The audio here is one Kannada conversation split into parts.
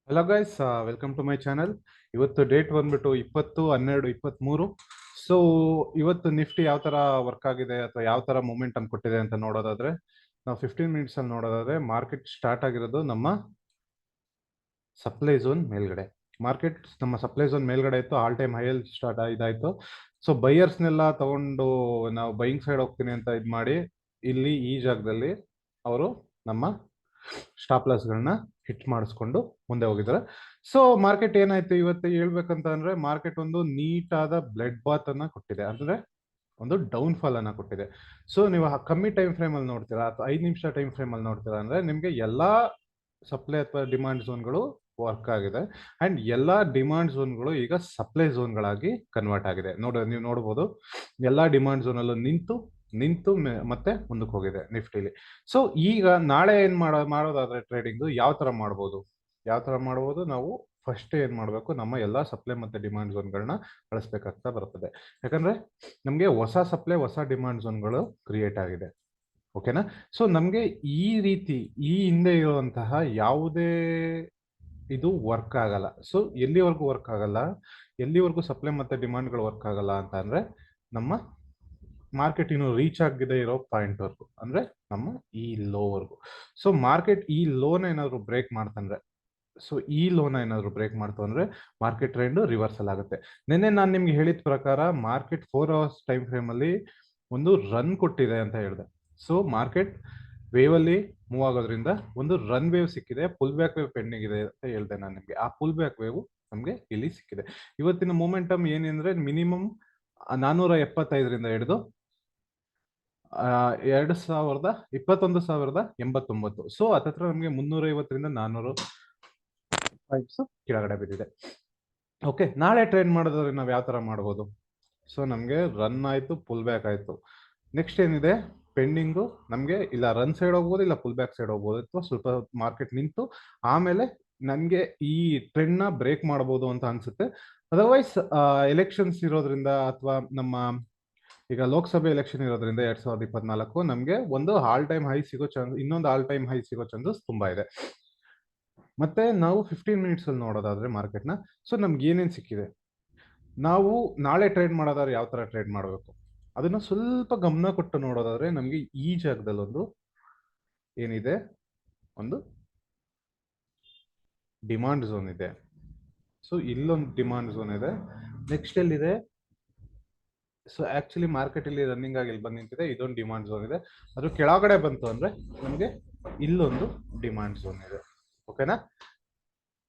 Hello guys, welcome to my channel. ಇವತ್ತು ಡೇಟ್ ಬಂದ್ಬಿಟ್ಟು 20/12/23. ಸೊ ಇವತ್ತು ನಿಫ್ಟಿ ಯಾವ ಥರ ವರ್ಕ್ ಆಗಿದೆ ಅಥವಾ ಯಾವ ಥರ ಮೂಮೆಂಟಮ್ ಕೊಟ್ಟಿದೆ ಅಂತ ನೋಡೋದಾದ್ರೆ, ನಾವು 15 ಮಿನಿಟ್ಸಲ್ಲಿ ನೋಡೋದಾದ್ರೆ ಮಾರ್ಕೆಟ್ ಸ್ಟಾರ್ಟ್ ಆಗಿರೋದು ನಮ್ಮ ಸಪ್ಲೈ ಝೋನ್ ಮೇಲ್ಗಡೆ. ಮಾರ್ಕೆಟ್ ನಮ್ಮ ಸಪ್ಲೈ ಝೋನ್ ಮೇಲ್ಗಡೆ ಇತ್ತು, ಆಲ್ ಟೈಮ್ ಹೈಯಲ್ಲಿ ಸ್ಟಾರ್ಟ್ ಇದಾಯಿತು. ಸೊ ಬೈಯರ್ಸ್ನೆಲ್ಲ ತಗೊಂಡು ನಾವು ಬೈಯಿಂಗ್ ಸೈಡ್ ಹೋಗ್ತೀನಿ ಅಂತ ಇದು ಮಾಡಿ ಇಲ್ಲಿ ಈ ಜಾಗದಲ್ಲಿ ಅವರು ನಮ್ಮ ಸ್ಟಾಪ್ ಲಾಸ್ಗಳನ್ನ ಹಿಟ್ ಮಾಡಿಸ್ಕೊಂಡು ಮುಂದೆ ಹೋಗಿದ್ದಾರೆ. ಸೊ ಮಾರ್ಕೆಟ್ ಏನಾಯ್ತು ಇವತ್ತು ಹೇಳ್ಬೇಕಂತ ಅಂದ್ರೆ, ಮಾರ್ಕೆಟ್ ಒಂದು ನೀಟ್ ಆದ ಬ್ಲಡ್ ಬಾತ್ ಅನ್ನ ಕೊಟ್ಟಿದೆ, ಅಂದ್ರೆ ಒಂದು ಡೌನ್ ಫಾಲ್ ಅನ್ನ ಕೊಟ್ಟಿದೆ. ಸೊ ನೀವು ಕಮ್ಮಿ ಟೈಮ್ ಫ್ರೇಮ್ ಅಲ್ಲಿ ನೋಡ್ತೀರಾ ಅಥವಾ 5 ನಿಮಿಷ ಟೈಮ್ ಫ್ರೇಮ್ ಅಲ್ಲಿ ನೋಡ್ತೀರಾ ಅಂದ್ರೆ ನಿಮ್ಗೆ ಎಲ್ಲಾ ಸಪ್ಲೈ ಅಥವಾ ಡಿಮಾಂಡ್ ಝೋನ್ಗಳು ವರ್ಕ್ ಆಗಿದೆ ಅಂಡ್ ಎಲ್ಲಾ ಡಿಮಾಂಡ್ ಝೋನ್ಗಳು ಈಗ ಸಪ್ಲೈ ಝೋನ್ಗಳಾಗಿ ಕನ್ವರ್ಟ್ ಆಗಿದೆ. ನೀವು ನೋಡಬಹುದು, ಎಲ್ಲಾ ಡಿಮಾಂಡ್ ಝೋನ್ ಅಲ್ಲೂ ನಿಂತು ನಿಂತು ಮತ್ತೆ ಮುಂದಕ್ಕೆ ಹೋಗಿದೆ ನಿಫ್ಟಿಲಿ. ಸೊ ಈಗ ನಾಳೆ ಏನ್ ಮಾಡೋದಾದ್ರೆ ಟ್ರೇಡಿಂಗ್ ಯಾವ ತರ ಮಾಡ್ಬೋದು ನಾವು ಫಸ್ಟ್ ಏನ್ ಮಾಡಬೇಕು, ನಮ್ಮ ಎಲ್ಲಾ ಸಪ್ಲೈ ಮತ್ತೆ ಡಿಮಾಂಡ್ ಝೋನ್ಗಳನ್ನ ಬಳಸಬೇಕಾಗ್ತಾ ಬರ್ತದೆ. ಯಾಕಂದ್ರೆ ನಮಗೆ ಹೊಸ ಸಪ್ಲೈ ಹೊಸ ಡಿಮಾಂಡ್ ಝೋನ್ಗಳು ಕ್ರಿಯೇಟ್ ಆಗಿದೆ. ಓಕೆನಾ? ಸೊ ನಮಗೆ ಈ ರೀತಿ ಈ ಹಿಂದೆ ಇರುವಂತಹ ಯಾವುದೇ ಇದು ವರ್ಕ್ ಆಗಲ್ಲ. ಸೊ ಎಲ್ಲಿವರೆಗೂ ವರ್ಕ್ ಆಗಲ್ಲ, ಎಲ್ಲಿವರೆಗೂ ಸಪ್ಲೈ ಮತ್ತೆ ಡಿಮಾಂಡ್ಗಳು ವರ್ಕ್ ಆಗಲ್ಲ ಅಂತ ಅಂದ್ರೆ, ನಮ್ಮ ಮಾರ್ಕೆಟ್ ಇನ್ನು ರೀಚ್ ಆಗಿದೆ ಇರೋ ಪಾಯಿಂಟ್ ವರ್ಗು, ಅಂದ್ರೆ ನಮ್ಮ ಈ ಲೋವರ್ಗು. ಸೊ ಮಾರ್ಕೆಟ್ ಈ ಲೋನ ಏನಾದ್ರು ಬ್ರೇಕ್ ಮಾಡ್ತಂದ್ರೆ, ಮಾರ್ಕೆಟ್ ಟ್ರೆಂಡ್ ರಿವರ್ಸಲ್ ಆಗುತ್ತೆ. ನಿನ್ನೆ ನಾನು ನಿಮ್ಗೆ ಹೇಳಿದ ಪ್ರಕಾರ ಮಾರ್ಕೆಟ್ 4 ಅವರ್ಸ್ ಟೈಮ್ ಫ್ರೇಮ್ ಅಲ್ಲಿ ಒಂದು ರನ್ ಕೊಟ್ಟಿದೆ ಅಂತ ಹೇಳಿದೆ. ಸೊ ಮಾರ್ಕೆಟ್ ವೇವ್ ಅಲ್ಲಿ ಮೂವ್ ಆಗೋದ್ರಿಂದ ಒಂದು ರನ್ ವೇವ್ ಸಿಕ್ಕಿದೆ, ಪುಲ್ ಬ್ಯಾಕ್ ವೇವ್ ಪೆಂಡಿಂಗ್ ಇದೆ ಅಂತ ಹೇಳಿದೆ ನಾನು ನಿಮ್ಗೆ. ಆ ಪುಲ್ ಬ್ಯಾಕ್ ವೇವ್ ನಮ್ಗೆ ಇಲ್ಲಿ ಸಿಕ್ಕಿದೆ. ಇವತ್ತಿನ ಮೂಮೆಂಟಮ್ ಏನೆಂದ್ರೆ ಮಿನಿಮಮ್ 475ರಿಂದ ಹಿಡಿದು 21,089. ಸೊ ಹತ್ತತ್ರ ನಮಗೆ 350ರಿಂದ 400 ಪಾಯಿಂಟ್ಸ್ ಕೆಳಗಡೆ ಬಿದ್ದಿದೆ. ಓಕೆ, ನಾಳೆ ಟ್ರೇಡ್ ಮಾಡೋದಾದ್ರೆ ನಾವು ಯಾವ ತರ ಮಾಡ್ಬೋದು? ಸೊ ನಮಗೆ ರನ್ ಆಯ್ತು, ಪುಲ್ ಬ್ಯಾಕ್ ಆಯ್ತು, ನೆಕ್ಸ್ಟ್ ಏನಿದೆ ಪೆಂಡಿಂಗು. ನಮಗೆ ಇಲ್ಲ ರನ್ ಸೈಡ್ ಹೋಗ್ಬೋದು, ಇಲ್ಲ ಪುಲ್ ಬ್ಯಾಕ್ ಸೈಡ್ ಹೋಗ್ಬೋದು, ಅಥವಾ ಸ್ವಲ್ಪ ಮಾರ್ಕೆಟ್ ನಿಂತು ಆಮೇಲೆ ನನಗೆ ಈ ಟ್ರೆಂಡ್ ನ ಬ್ರೇಕ್ ಮಾಡಬಹುದು ಅಂತ ಅನ್ಸುತ್ತೆ. ಅದರ್ವೈಸ್ ಎಲೆಕ್ಷನ್ಸ್ ಇರೋದ್ರಿಂದ ಅಥವಾ ನಮ್ಮ ಈಗ ಲೋಕಸಭೆ ಎಲೆಕ್ಷನ್ ಇರೋದ್ರಿಂದ 2024 ನಮಗೆ ಒಂದು ಆಲ್ ಟೈಮ್ ಹೈ ಸಿಗೋ ಚಾನ್ಸ್, ಇನ್ನೊಂದು ಆಲ್ ಟೈಮ್ ಹೈ ಸಿಗೋ ಚಾನ್ಸಸ್ ತುಂಬಾ ಇದೆ. ಮತ್ತೆ ನಾವು 15 ಮಿನಿಟ್ಸ್ ಅಲ್ಲಿ ನೋಡೋದಾದ್ರೆ ಮಾರ್ಕೆಟ್ನ, ಸೊ ನಮ್ಗೆ ಏನೇನು ಸಿಕ್ಕಿದೆ, ನಾವು ನಾಳೆ ಟ್ರೇಡ್ ಮಾಡೋದಾದ್ರೆ ಯಾವ ತರ ಟ್ರೇಡ್ ಮಾಡಬೇಕು ಅದನ್ನ ಸ್ವಲ್ಪ ಗಮನ ಕೊಟ್ಟು ನೋಡೋದಾದ್ರೆ, ನಮಗೆ ಈ ಜಾಗದಲ್ಲಿ ಒಂದು ಏನಿದೆ, ಒಂದು ಡಿಮಾಂಡ್ ಝೋನ್ ಇದೆ. ಸೊ ಇಲ್ಲೊಂದು ಡಿಮಾಂಡ್ ಝೋನ್ ಇದೆ. ನೆಕ್ಸ್ಟ್ ಎಲ್ಲಿದೆ? ಸೊ ಆಕ್ಚುಲಿ ಮಾರ್ಕೆಟ್ ಇಲ್ಲಿ ರನ್ನಿಂಗ್ ಆಗಿ ಇಲ್ಲಿ ಬಂದು ನಿಂತಿದೆ, ಇದೊಂದು ಡಿಮಾಂಡ್ ಝೋನ್ ಇದೆ. ಅದು ಕೆಳಗಡೆ ಬಂತು ಅಂದ್ರೆ ನಮಗೆ ಇಲ್ಲೊಂದು ಡಿಮಾಂಡ್ ಝೋನ್ ಇದೆ. ಓಕೆನಾ?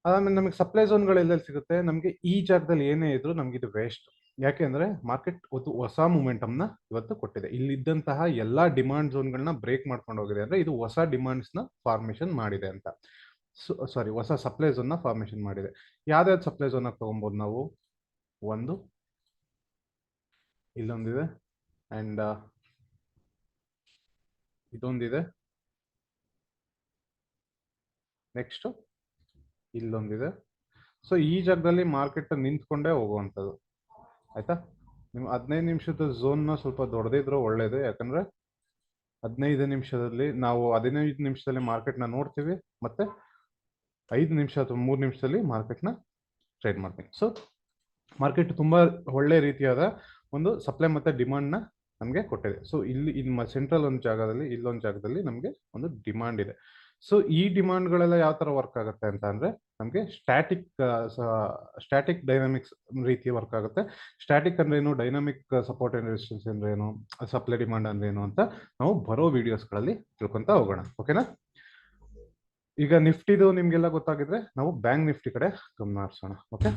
ಆಮೇಲೆ ನಮಗೆ ಸಪ್ಲೈ ಝೋನ್ಗಳು ಎಲ್ಲೆಲ್ಲಿ ಸಿಗುತ್ತೆ, ನಮಗೆ ಈ ಜಾಗದಲ್ಲಿ ಏನೇ ಇದ್ರು ನಮ್ಗೆ ಇದು ವೇಸ್ಟ್. ಯಾಕೆಂದ್ರೆ ಮಾರ್ಕೆಟ್ ಒಂದು ಹೊಸ ಮೂಮೆಂಟಮ್ ನ ಇವತ್ತು ಕೊಟ್ಟಿದೆ. ಇಲ್ಲಿದ್ದಂತಹ ಎಲ್ಲಾ ಡಿಮಾಂಡ್ ಝೋನ್ಗಳನ್ನ ಬ್ರೇಕ್ ಮಾಡ್ಕೊಂಡು ಹೋಗಿದೆ, ಅಂದ್ರೆ ಇದು ಹೊಸ ಡಿಮಾಂಡ್ಸ್ ನ ಫಾರ್ಮೇಶನ್ ಮಾಡಿದೆ ಅಂತ. ಸಾರಿ, ಹೊಸ ಸಪ್ಲೈ ಝೋನ್ ನ ಫಾರ್ಮೇಶನ್ ಮಾಡಿದೆ. ಯಾವ್ದಾವ್ದು ಸಪ್ಲೈ ಝೋನ್ ತಗೊಬಹುದು ನಾವು? ಒಂದು ಇಲ್ಲೊಂದಿದೆ ಅಂಡ್ ಇದೊಂದಿದೆ, ನೆಕ್ಸ್ಟ್ ಇಲ್ಲೊಂದಿದೆ. ಸೊ ಈ ಜಾಗದಲ್ಲಿ ಮಾರ್ಕೆಟ್ ನಿಂತ್ಕೊಂಡೇ ಹೋಗುವಂಥದ್ದು. ಆಯ್ತಾ? ನೀವು 15 ನಿಮಿಷದ ಝೋನ್ನ ಸ್ವಲ್ಪ ದೊಡ್ಡದಿದ್ರು ಒಳ್ಳೇದು. ಯಾಕಂದ್ರೆ 15 ನಿಮಿಷದಲ್ಲಿ ಮಾರ್ಕೆಟ್ನ ನೋಡ್ತೀವಿ, ಮತ್ತೆ 5 ನಿಮಿಷ ಅಥವಾ 3 ನಿಮಿಷದಲ್ಲಿ ಮಾರ್ಕೆಟ್ನ ಟ್ರೇಡ್ ಮಾಡ್ತೀವಿ. ಸೊ ಮಾರ್ಕೆಟ್ ತುಂಬಾ ಒಳ್ಳೆ ರೀತಿಯಾದ ಒಂದು ಸಪ್ಲೈ ಮತ್ತೆ ಡಿಮಾಂಡ್ ನ ನಮಗೆ ಕೊಟ್ಟಿದೆ. ಸೊ ಇಲ್ಲಿ ಸೆಂಟ್ರಲ್ ಒಂದು ಜಾಗದಲ್ಲಿ, ಇಲ್ಲೊಂದು ಜಾಗದಲ್ಲಿ ನಮಗೆ ಒಂದು ಡಿಮಾಂಡ್ ಇದೆ. ಸೊ ಈ ಡಿಮಾಂಡ್ಗಳೆಲ್ಲ ಯಾವ ತರ ವರ್ಕ್ ಆಗುತ್ತೆ ಅಂತ ಅಂದ್ರೆ, ನಮಗೆ ಸ್ಟ್ಯಾಟಿಕ್ ಡೈನಾಮಿಕ್ಸ್ ರೀತಿ ವರ್ಕ್ ಆಗುತ್ತೆ. ಸ್ಟ್ಯಾಟಿಕ್ ಅಂದ್ರೆ ಏನು, ಡೈನಾಮಿಕ್ ಸಪೋರ್ಟ್ ಅಂಡ್ ರೆಸಿಸ್ಟೆನ್ಸ್ ಅಂದ್ರೆ ಏನು, ಸಪ್ಲೈ ಡಿಮಾಂಡ್ ಅಂದ್ರೆ ಏನು ಅಂತ ನಾವು ಬರೋ ವಿಡಿಯೋಸ್ಗಳಲ್ಲಿ ತಿಳ್ಕೊಂತ ಹೋಗೋಣ. ಓಕೆನಾ? ಈಗ ನಿಫ್ಟಿದು ನಿಮ್ಗೆಲ್ಲ ಗೊತ್ತಾಗಿದ್ರೆ ನಾವು ಬ್ಯಾಂಕ್ ನಿಫ್ಟಿ ಕಡೆ ಗಮನ ಹರಿಸೋಣ. Okay,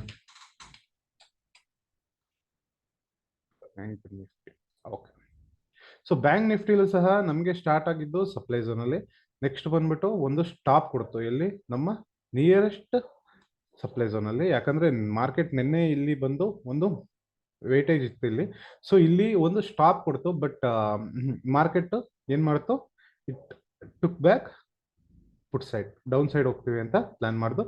bank Nifty. Okay, so bank ನಿಫ್ಟಿಲೂ ಸಹ ನಮಗೆ ಸ್ಟಾರ್ಟ್ ಆಗಿದ್ದು ಸಪ್ಲೈ ಝೋನ್ ಅಲ್ಲಿ. ನೆಕ್ಸ್ಟ್ ಬಂದ್ಬಿಟ್ಟು ಒಂದು ಸ್ಟಾಪ್ ಕೊಡ್ತು ಎಲ್ಲಿ, ನಮ್ಮ ನಿಯರೆಸ್ಟ್ ಸಪ್ಲೈ ಝೋನ್ ಅಲ್ಲಿ. ಯಾಕಂದ್ರೆ ಮಾರ್ಕೆಟ್ ನಿನ್ನೆ ಇಲ್ಲಿ ಬಂದು ಒಂದು ವೇಟೇಜ್ ಇತ್ತು ಇಲ್ಲಿ. ಸೊ ಇಲ್ಲಿ ಒಂದು ಸ್ಟಾಪ್ ಕೊಡ್ತು, ಬಟ್ ಮಾರ್ಕೆಟ್ ಏನ್ ಮಾಡ್ತು, it took back put side, down side ಹೋಗ್ತೀವಿ ಅಂತ ಪ್ಲಾನ್ ಮಾಡ್ದು.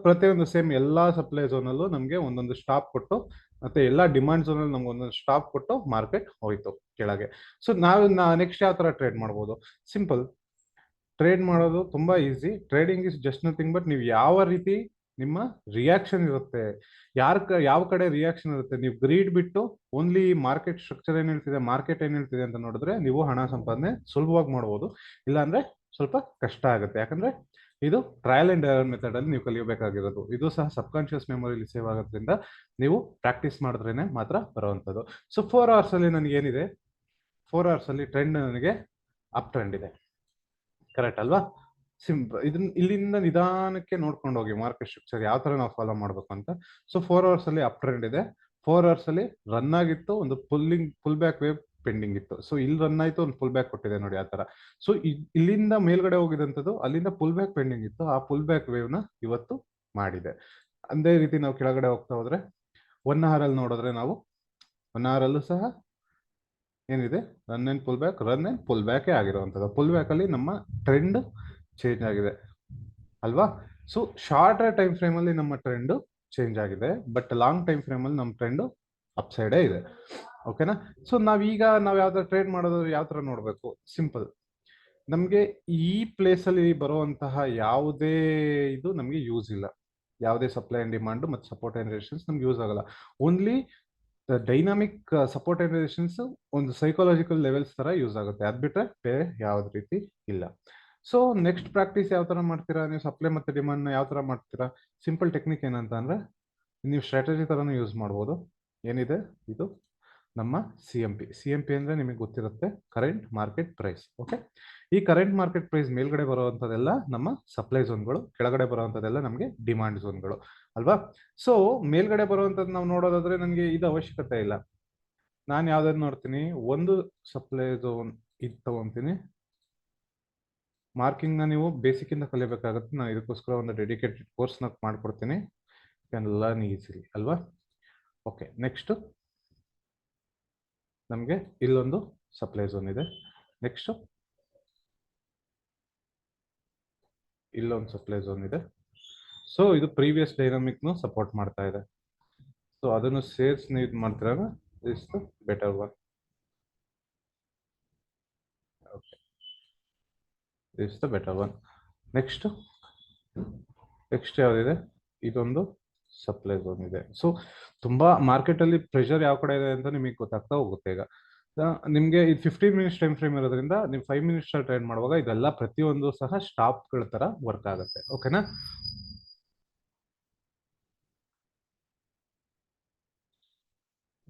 ಪ್ರತಿಯೊಂದು ಸೇಮ್ ಎಲ್ಲಾ ಸಪ್ಲೈ ಝೋನ್ ಅಲ್ಲೂ ನಮಗೆ ಒಂದೊಂದು ಸ್ಟಾಪ್ ಕೊಟ್ಟು, ಮತ್ತೆ ಎಲ್ಲಾ ಡಿಮಾಂಡ್ ಝೋನ್ ಅಲ್ಲಿ ನಮ್ಗೆ ಒಂದೊಂದು ಸ್ಟಾಪ್ ಕೊಟ್ಟು ಮಾರ್ಕೆಟ್ ಹೋಯ್ತು ಕೆಳಗೆ. ಸೊ ನಾವು ನೆಕ್ಸ್ಟ್ ಯಾವ ತರ ಟ್ರೇಡ್ ಮಾಡ್ಬೋದು? ಸಿಂಪಲ್, ಟ್ರೇಡ್ ಮಾಡೋದು ತುಂಬಾ easy. Trading is just nothing but ನೀವು ಯಾವ ರೀತಿ ನಿಮ್ಮ ರಿಯಾಕ್ಷನ್ ಇರುತ್ತೆ. ಯಾವ ಕಡೆ ರಿಯಾಕ್ಷನ್ ಇರುತ್ತೆ, ನೀವು ಗ್ರೀಡ್ ಬಿಟ್ಟು ಓನ್ಲಿ ಮಾರ್ಕೆಟ್ ಸ್ಟ್ರಕ್ಚರ್ ಏನ್ ಹೇಳ್ತಿದೆ, ಮಾರ್ಕೆಟ್ ಏನ್ ಹೇಳ್ತಿದೆ ಅಂತ ನೋಡಿದ್ರೆ ನೀವು ಹಣ ಸಂಪಾದನೆ ಸುಲಭವಾಗಿ ಮಾಡ್ಬೋದು. ಇಲ್ಲಾಂದ್ರೆ ಸ್ವಲ್ಪ ಕಷ್ಟ ಆಗುತ್ತೆ. ಯಾಕಂದ್ರೆ ಇದು ಟ್ರಯಲ್ ಅಂಡ್ ಎರರ್ ಮೆಥಡ್ ಅಲ್ಲಿ ನೀವು ಕಲಿಯಬೇಕಾಗಿರೋದು. ಇದು ಸಹ ಸಬ್ ಕಾನ್ಶಿಯಸ್ ಮೆಮೊರಿಲಿ ಸೇವ್ ಆಗೋದ್ರಿಂದ ನೀವು ಪ್ರಾಕ್ಟೀಸ್ ಮಾಡಿದ್ರೇನೆ ಮಾತ್ರ ಬರುವಂಥದ್ದು. ಸೊ 4 ಅವರ್ಸ್ ಅಲ್ಲಿ ನನಗೆ ಏನಿದೆ, 4 ಅವರ್ಸ್ ಅಲ್ಲಿ ಟ್ರೆಂಡ್ ನನಗೆ ಅಪ್ ಟ್ರೆಂಡ್ ಇದೆ, ಕರೆಕ್ಟ್ ಅಲ್ವಾ? ಇದನ್ನ ಇಲ್ಲಿಂದ ನಿಧಾನಕ್ಕೆ ನೋಡ್ಕೊಂಡು ಹೋಗಿ ಮಾರ್ಕೆಟ್ ಸ್ಟ್ರಕ್ಚರ್ ಯಾವ ತರ ನಾವು ಫಾಲೋ ಮಾಡ್ಬೇಕು ಅಂತ. ಸೊ 4 ಅವರ್ಸ್ ಅಲ್ಲಿ ಅಪ್ ಟ್ರೆಂಡ್ ಇದೆ, 4 ಅವರ್ಸ್ ಅಲ್ಲಿ ರನ್ ಆಗಿತ್ತು, ಒಂದು ಫುಲ್ ಬ್ಯಾಕ್ ವೇವ್ ಪೆಂಡಿಂಗ್ ಇತ್ತು. ಸೊ ಇಲ್ಲಿ ರನ್ ಆಯ್ತು, ಒಂದು ಫುಲ್ ಬ್ಯಾಕ್ ಕೊಟ್ಟಿದೆ ನೋಡಿ ಆ ತರ. ಸೊ ಇಲ್ಲಿಂದ ಮೇಲ್ಗಡೆ ಹೋಗಿದಂಥದ್ದು, ಅಲ್ಲಿಂದ ಫುಲ್ ಬ್ಯಾಕ್ ಪೆಂಡಿಂಗ್ ಇತ್ತು, ಆ ಫುಲ್ ಬ್ಯಾಕ್ ವೇವ್ ನ ಇವತ್ತು ಮಾಡಿದೆ. ಅದೇ ರೀತಿ ನಾವು ಕೆಳಗಡೆ ಹೋಗ್ತಾ ಹೋದ್ರೆ 1 ಅವರ್ ಅಲ್ಲಿ ನೋಡಿದ್ರೆ ನಾವು 1 ಅವರ್ ಅಲ್ಲೂ ಸಹ ಏನಿದೆ, ರನ್ ಅಂಡ್ ಫುಲ್ ಬ್ಯಾಕೇ ಆಗಿರುವಂಥದ್ದು. ಫುಲ್ ಬ್ಯಾಕ್ ಅಲ್ಲಿ ನಮ್ಮ ಟ್ರೆಂಡ್ ಚೇಂಜ್ ಆಗಿದೆ ಅಲ್ವಾ? ಸೊ ಶಾರ್ಟ್ ಟೈಮ್ ಫ್ರೇಮ್ ಅಲ್ಲಿ ನಮ್ಮ ಟ್ರೆಂಡ್ ಚೇಂಜ್ ಆಗಿದೆ, ಬಟ್ ಲಾಂಗ್ ಟೈಮ್ ಫ್ರೇಮ್ ಅಲ್ಲಿ ನಮ್ಮ ಟ್ರೆಂಡ್ ಅಪ್ ಸೈಡೇ ಇದೆ. ಓಕೆನಾ? ಸೊ ನಾವು ಯಾವ ತರ ಟ್ರೇಡ್ ಮಾಡೋದು, ಯಾವ ತರ ನೋಡ್ಬೇಕು, ಸಿಂಪಲ್. ನಮ್ಗೆ ಈ ಪ್ಲೇಸ್ ಅಲ್ಲಿ ಬರುವಂತಹ ಯಾವುದೇ ಇದು ನಮ್ಗೆ ಯೂಸ್ ಇಲ್ಲ. ಯಾವುದೇ ಸಪ್ಲೈ ಅಂಡ್ ಡಿಮಾಂಡ್ ಮತ್ತು ಸಪೋರ್ಟ್ ಅಂಡ್ ರೆಸಿಸ್ಟೆನ್ಸ್ ನಮ್ಗೆ ಯೂಸ್ ಆಗಲ್ಲ. Only dynamic support and resistance ಒಂದು ಸೈಕಾಲಜಿಕಲ್ ಲೆವೆಲ್ಸ್ ತರ ಯೂಸ್ ಆಗುತ್ತೆ. ಅದ್ ಬಿಟ್ರೆ ಬೇರೆ ಯಾವ್ದು ರೀತಿ ಇಲ್ಲ. ಸೊ ನೆಕ್ಸ್ಟ್ ಪ್ರಾಕ್ಟೀಸ್ ಯಾವ ತರ ಮಾಡ್ತೀರಾ ನೀವು, ಸಪ್ಲೈ ಮತ್ತೆ ಡಿಮಾಂಡ್ ನ ಯಾವ ತರ ಮಾಡ್ತೀರಾ? ಸಿಂಪಲ್ ಟೆಕ್ನಿಕ್ ಏನಂತ ಅಂದ್ರೆ, ನೀವು ಸ್ಟ್ರಾಟಜಿ ತರನು ಯೂಸ್ ಮಾಡ್ಬೋದು. ಏನಿದೆ ಇದು ನಮ್ಮ ಸಿ ಎಂ ಪಿ ಅಂದ್ರೆ ನಿಮಗೆ ಗೊತ್ತಿರುತ್ತೆ, ಕರೆಂಟ್ ಮಾರ್ಕೆಟ್ ಪ್ರೈಸ್. ಓಕೆ, ಈ ಕರೆಂಟ್ ಮಾರ್ಕೆಟ್ ಪ್ರೈಸ್ ಮೇಲ್ಗಡೆ ಬರುವಂತದೆಲ್ಲ ನಮ್ಮ ಸಪ್ಲೈ ಝೋನ್ಗಳು, ಕೆಳಗಡೆ ಬರುವಂತದೆಲ್ಲ ನಮಗೆ ಡಿಮಾಂಡ್ ಝೋನ್ಗಳು ಅಲ್ವಾ? ಸೊ ಮೇಲ್ಗಡೆ ಬರುವಂತದ್ದು ನಾವು ನೋಡೋದಾದ್ರೆ ನನಗೆ ಇದು ಅವಶ್ಯಕತೆ ಇಲ್ಲ. ನಾನು ಯಾವ್ದಾದ್ರು ನೋಡ್ತೀನಿ, ಒಂದು ಸಪ್ಲೈ ಝೋನ್ ಇದು ತಗೊಂತೀನಿ. ಮಾರ್ಕಿಂಗ್ ನ ನೀವು ಬೇಸಿಕ್ ಇಂದ ಕಲಿಬೇಕಾಗುತ್ತೆ. ನಾನು ಇದಕ್ಕೋಸ್ಕರ ಒಂದು ಡೆಡಿಕೇಟೆಡ್ ಕೋರ್ಸ್ ನ ಮಾಡ್ಕೊಡ್ತೀನಿ, ಕ್ಯಾನ್ ಲರ್ನ್ ಈಸಿಲಿ ಅಲ್ವಾ? ಓಕೆ, ನೆಕ್ಸ್ಟ್ ನಮಗೆ ಇಲ್ಲೊಂದು ಸಪ್ಲೈ ಝೋನ್ ಇದೆ. ನೆಕ್ಸ್ಟ್ ಇಲ್ಲೊಂದು ಸಪ್ಲೈ ಝೋನ್ ಇದೆ. ಸೊ ಇದು ಪ್ರೀವಿಯಸ್ ಡೈನಾಮಿಕ್ ನು ಸಪೋರ್ಟ್ ಮಾಡ್ತಾ ಇದೆ. ಸೊ ಅದನ್ನು ಸೇರ್ಸ್ ನೀವು ಇದು ಮಾಡ್ತಿರಾಗ is the better one. Okay, is the better one. Next ಯಾವ್ದಿದೆ, ಇದೊಂದು ಸಪ್ಲೈ ಝೋನ್ ಇದೆ. ಸೊ ತುಂಬಾ ಮಾರ್ಕೆಟ್ ಅಲ್ಲಿ ಪ್ರೆಷರ್ ಯಾವ ಕಡೆ ಇದೆ ಅಂತ ನಿಮಗೆ ಗೊತ್ತಾಗ್ತಾ ಹೋಗುತ್ತೆ. ಈಗ ನಿಮ್ಗೆ ಇದು 15 ಮಿನಿಟ್ಸ್ ಟೈಮ್ ಫ್ರೇಮ್ ಇರೋದ್ರಿಂದ ನೀವು 5 ಮಿನಿಟ್ಸ್ ಟ್ರೇಡ್ ಮಾಡುವಾಗ ಇದೆಲ್ಲ ಪ್ರತಿಯೊಂದು ಸಹ ಸ್ಟಾಪ್ಗಳ ತರ ವರ್ಕ್ ಆಗುತ್ತೆ. ಓಕೆನಾ?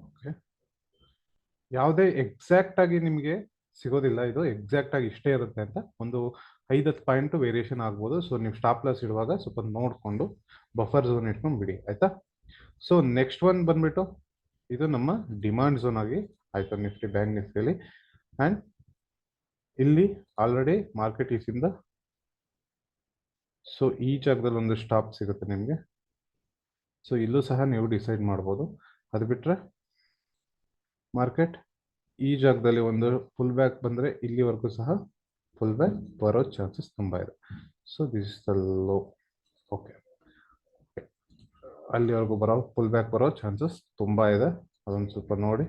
ಓಕೆ, ಯಾವುದೇ ಎಕ್ಸಾಕ್ಟ್ ಆಗಿ ನಿಮಗೆ ಸಿಗೋದಿಲ್ಲ, ಇದು ಎಕ್ಸಾಕ್ಟ್ ಆಗಿ ಇಷ್ಟೇ ಇರುತ್ತೆ ಅಂತ. ಒಂದು 5-10 ಪಾಯಿಂಟ್ ವೇರಿಯೇಷನ್ ಆಗ್ಬೋದು. ಸೊ ನೀವು ಸ್ಟಾಪ್ ಲಾಸ್ ಇಡುವಾಗ ಸ್ವಲ್ಪ ನೋಡ್ಕೊಂಡು ಬಫರ್ ಝೋನ್ ಇಟ್ಕೊಂಡು ಬಿಡಿ, ಆಯ್ತಾ? ಸೊ ನೆಕ್ಸ್ಟ್ ಒನ್ ಬಂದ್ಬಿಟ್ಟು ಇದು ನಮ್ಮ ಡಿಮಾಂಡ್ ಝೋನ್ ಆಗಿ ಆಯ್ತು ನಿಫ್ಟಿ ಬ್ಯಾಂಕ್ ನಿಫ್ಟಿಯಲ್ಲಿ. ಅಂಡ್ ಇಲ್ಲಿ ಆಲ್ರೆಡಿ ಮಾರ್ಕೆಟ್ ಈಸಿಂದ, ಸೊ ಈ ಜಾಗದಲ್ಲಿ ಒಂದು ಸ್ಟಾಪ್ ಸಿಗುತ್ತೆ ನಿಮಗೆ. ಸೊ ಇಲ್ಲೂ ಸಹ ನೀವು ಡಿಸೈಡ್ ಮಾಡ್ಬೋದು. ಅದು ಬಿಟ್ರೆ ಮಾರ್ಕೆಟ್ ಈ ಜಾಗದಲ್ಲಿ ಒಂದು ಫುಲ್ ಬ್ಯಾಕ್ ಬಂದ್ರೆ ಇಲ್ಲಿವರೆಗೂ ಸಹ ಫುಲ್ ಬ್ಯಾಕ್ ಬರೋ ಚಾನ್ಸಸ್ ತುಂಬಾ ಇದೆ. So this is the low. Okay, ಅಲ್ಲಿವರೆಗೂ ಫುಲ್ ಬ್ಯಾಕ್ ಬರೋ ಚಾನ್ಸಸ್ ತುಂಬಾ ಇದೆ, ಅದೊಂದು ಸ್ವಲ್ಪ ನೋಡಿ.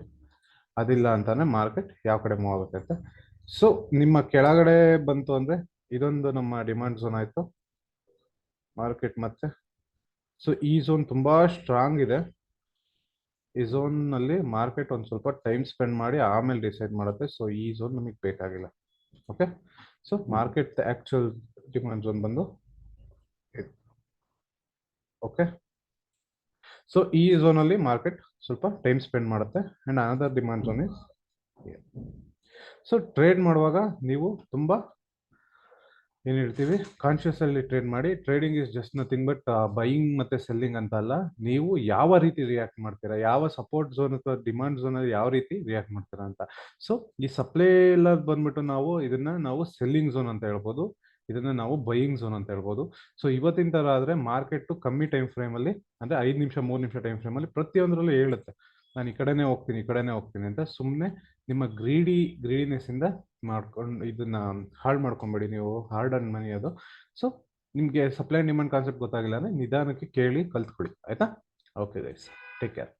ಅದಿಲ್ಲ ಅಂತಾನೆ ಮಾರ್ಕೆಟ್ ಯಾವ ಕಡೆ ಮೂವ್ ಆಗುತ್ತೆ ಅಂತ. ಸೊ ನಿಮ್ಮ ಕೆಳಗಡೆ ಬಂತು ಅಂದ್ರೆ ಇದೊಂದು ನಮ್ಮ ಡಿಮಾಂಡ್ ಝೋನ್ ಆಯ್ತು ಮಾರ್ಕೆಟ್ ಮತ್ತೆ. ಸೊ ಈ ಝೋನ್ ತುಂಬಾ ಸ್ಟ್ರಾಂಗ್ ಇದೆ. ಈ ಝೋನ್ ನಲ್ಲಿ ಮಾರ್ಕೆಟ್ ಒಂದು ಸ್ವಲ್ಪ ಟೈಮ್ ಸ್ಪೆಂಡ್ ಮಾಡಿ ಆಮೇಲೆ ಡಿಸೈಡ್ ಮಾಡುತ್ತೆ. ಸೊ ಈ ಝೋನ್ ನಮಗೆ ಬೇಕಾಗಿಲ್ಲ. Okay, so market actual demand zone ಬಂದು ಓಕೆ. ಸೊ ಈ ಝೋನ್ ಅಲ್ಲಿ ಮಾರ್ಕೆಟ್ ಸ್ವಲ್ಪ ಟೈಮ್ ಸ್ಪೆಂಡ್ ಮಾಡುತ್ತೆ. And another demand zone is. So trade ಮಾಡುವಾಗ ನೀವು ತುಂಬಾ ಏನ್ ಹೇಳ್ತೀವಿ, ಕಾನ್ಶಿಯಸ್ ಅಲ್ಲಿ ಟ್ರೇಡ್ ಮಾಡಿ. Trading is just nothing but buying ಮತ್ತೆ ಸೆಲ್ಲಿಂಗ್ ಅಂತ ಅಲ್ಲ. ನೀವು ಯಾವ ರೀತಿ ರಿಯಾಕ್ಟ್ ಮಾಡ್ತೀರಾ, ಯಾವ ಸಪೋರ್ಟ್ ಝೋನ್ ಅಥವಾ ಡಿಮಾಂಡ್ ಝೋನ್ ಅಲ್ಲಿ ಯಾವ ರೀತಿ ರಿಯಾಕ್ಟ್ ಮಾಡ್ತೀರಾ ಅಂತ. ಸೊ ಈ ಸಪ್ಲೈ ಎಲ್ಲ ಬಂದ್ಬಿಟ್ಟು ನಾವು ಸೆಲ್ಲಿಂಗ್ ಝೋನ್ ಅಂತ ಹೇಳ್ಬೋದು, ಇದನ್ನ ನಾವು ಬೈಯಿಂಗ್ ಝೋನ್ ಅಂತ ಹೇಳ್ಬೋದು. ಸೊ ಇವತ್ತಿನ ತರ ಆದ್ರೆ ಮಾರ್ಕೆಟ್ ಕಮ್ಮಿ ಟೈಮ್ ಫ್ರೇಮ್ ಅಲ್ಲಿ, ಅಂದ್ರೆ 5 ನಿಮಿಷ 3 ನಿಮಿಷ ಟೈಮ್ ಫ್ರೇಮ್ ಅಲ್ಲಿ ಪ್ರತಿಯೊಂದರಲ್ಲೂ ಹೇಳುತ್ತೆ ನಾನು ಈ ಕಡೆನೇ ಹೋಗ್ತೀನಿ ಅಂತ. ಸುಮ್ಮನೆ ನಿಮ್ಮ ಗ್ರೀಡಿನೆಸ್ ಇಂದ ಮಾಡ್ಕೊಂಡು ಇದನ್ನ ಹಾಳು ಮಾಡ್ಕೊಂಬೇಡಿ. ನೀವು ಹಾರ್ಡ್ ಅಂಡ್ ಮನಿ ಅದು. ಸೊ ನಿಮ್ಗೆ ಸಪ್ಲೈ ಅಂಡ್ ಡಿಮಾಂಡ್ ಕಾನ್ಸೆಪ್ಟ್ ಗೊತ್ತಾಗಿಲ್ಲ ಅಂದ್ರೆ ನಿಧಾನಕ್ಕೆ ಕೇಳಿ ಕಲ್ತ್ಕೊಳ್ಳಿ, ಆಯ್ತಾ? Okay guys, take care.